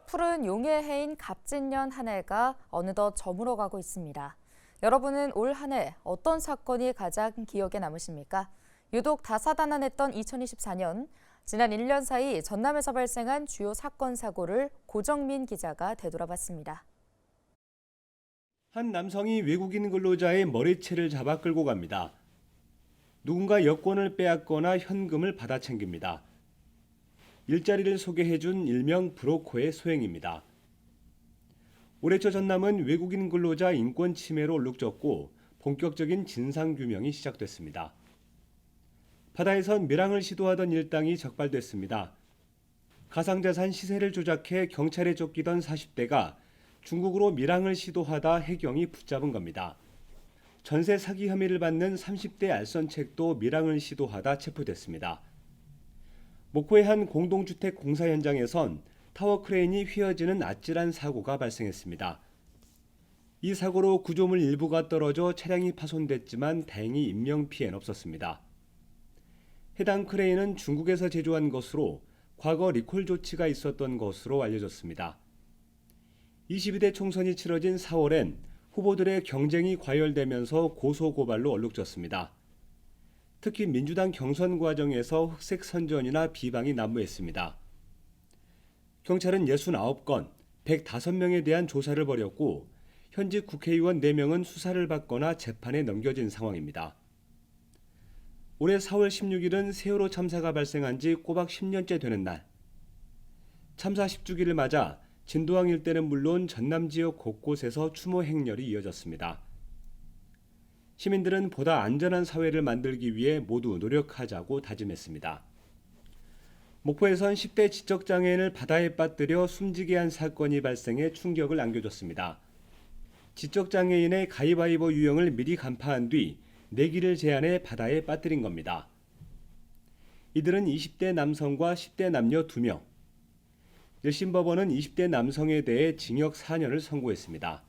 푸른 용의 해인 갑진년 한 해가 어느덧 저물어가고 있습니다. 여러분은 올 한 해 어떤 사건이 가장 기억에 남으십니까? 유독 다사다난했던 2024년, 지난 1년 사이 전남에서 발생한 주요 사건 사고를 고정민 기자가 되돌아봤습니다. 한 남성이 외국인 근로자의 머리채를 잡아 끌고 갑니다. 누군가 여권을 빼앗거나 현금을 받아 챙깁니다. 일자리를 소개해준 일명 브로커의 소행입니다. 올해 초 전남은 외국인 근로자 인권 침해로 얼룩졌고 본격적인 진상규명이 시작됐습니다. 바다에선 밀항을 시도하던 일당이 적발됐습니다. 가상자산 시세를 조작해 경찰에 쫓기던 40대가 중국으로 밀항을 시도하다 해경이 붙잡은 겁니다. 전세 사기 혐의를 받는 30대 알선책도 밀항을 시도하다 체포됐습니다. 목포의 한 공동주택 공사 현장에선 타워 크레인이 휘어지는 아찔한 사고가 발생했습니다. 이 사고로 구조물 일부가 떨어져 차량이 파손됐지만 다행히 인명피해는 없었습니다. 해당 크레인은 중국에서 제조한 것으로 과거 리콜 조치가 있었던 것으로 알려졌습니다. 22대 총선이 치러진 4월엔 후보들의 경쟁이 과열되면서 고소고발로 얼룩졌습니다. 특히 민주당 경선 과정에서 흑색 선전이나 비방이 난무했습니다. 경찰은 69건, 105명에 대한 조사를 벌였고 현직 국회의원 4명은 수사를 받거나 재판에 넘겨진 상황입니다. 올해 4월 16일은 세월호 참사가 발생한 지 꼬박 10년째 되는 날. 참사 10주기를 맞아 진도항 일대는 물론 전남 지역 곳곳에서 추모 행렬이 이어졌습니다. 시민들은 보다 안전한 사회를 만들기 위해 모두 노력하자고 다짐했습니다. 목포에선 10대 지적장애인을 바다에 빠뜨려 숨지게 한 사건이 발생해 충격을 안겨줬습니다. 지적장애인의 가위바위보 유형을 미리 간파한 뒤 내기를 제안해 바다에 빠뜨린 겁니다. 이들은 20대 남성과 10대 남녀 2명. 1심 법원은 20대 남성에 대해 징역 4년을 선고했습니다.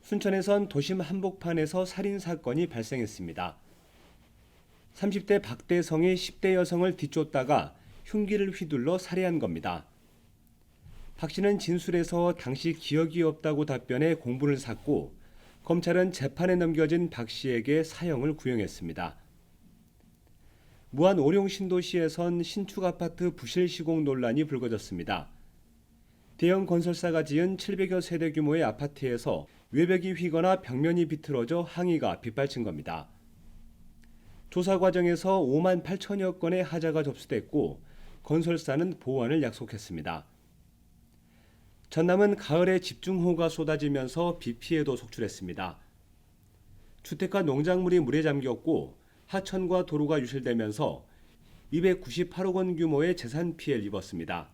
순천에선 도심 한복판에서 살인사건이 발생했습니다. 30대 박대성이 10대 여성을 뒤쫓다가 흉기를 휘둘러 살해한 겁니다. 박 씨는 진술에서 당시 기억이 없다고 답변해 공분을 샀고 검찰은 재판에 넘겨진 박 씨에게 사형을 구형했습니다. 무안 오룡 신도시에선 신축 아파트 부실 시공 논란이 불거졌습니다. 대형 건설사가 지은 700여 세대 규모의 아파트에서 외벽이 휘거나 벽면이 비틀어져 항의가 빗발친 겁니다. 조사 과정에서 5만 8천여 건의 하자가 접수됐고 건설사는 보완을 약속했습니다. 전남은 가을에 집중호우가 쏟아지면서 비 피해도 속출했습니다. 주택과 농작물이 물에 잠겼고 하천과 도로가 유실되면서 298억 원 규모의 재산 피해를 입었습니다.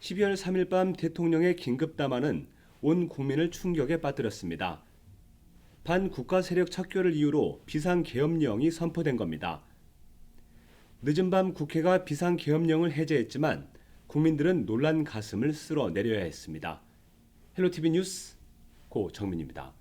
12월 3일 밤 대통령의 긴급담화는 온 국민을 충격에 빠뜨렸습니다. 반국가 세력 척결을 이유로 비상계엄령이 선포된 겁니다. 늦은 밤 국회가 비상계엄령을 해제했지만 국민들은 놀란 가슴을 쓸어내려야 했습니다. 헬로티비 뉴스 고정민입니다.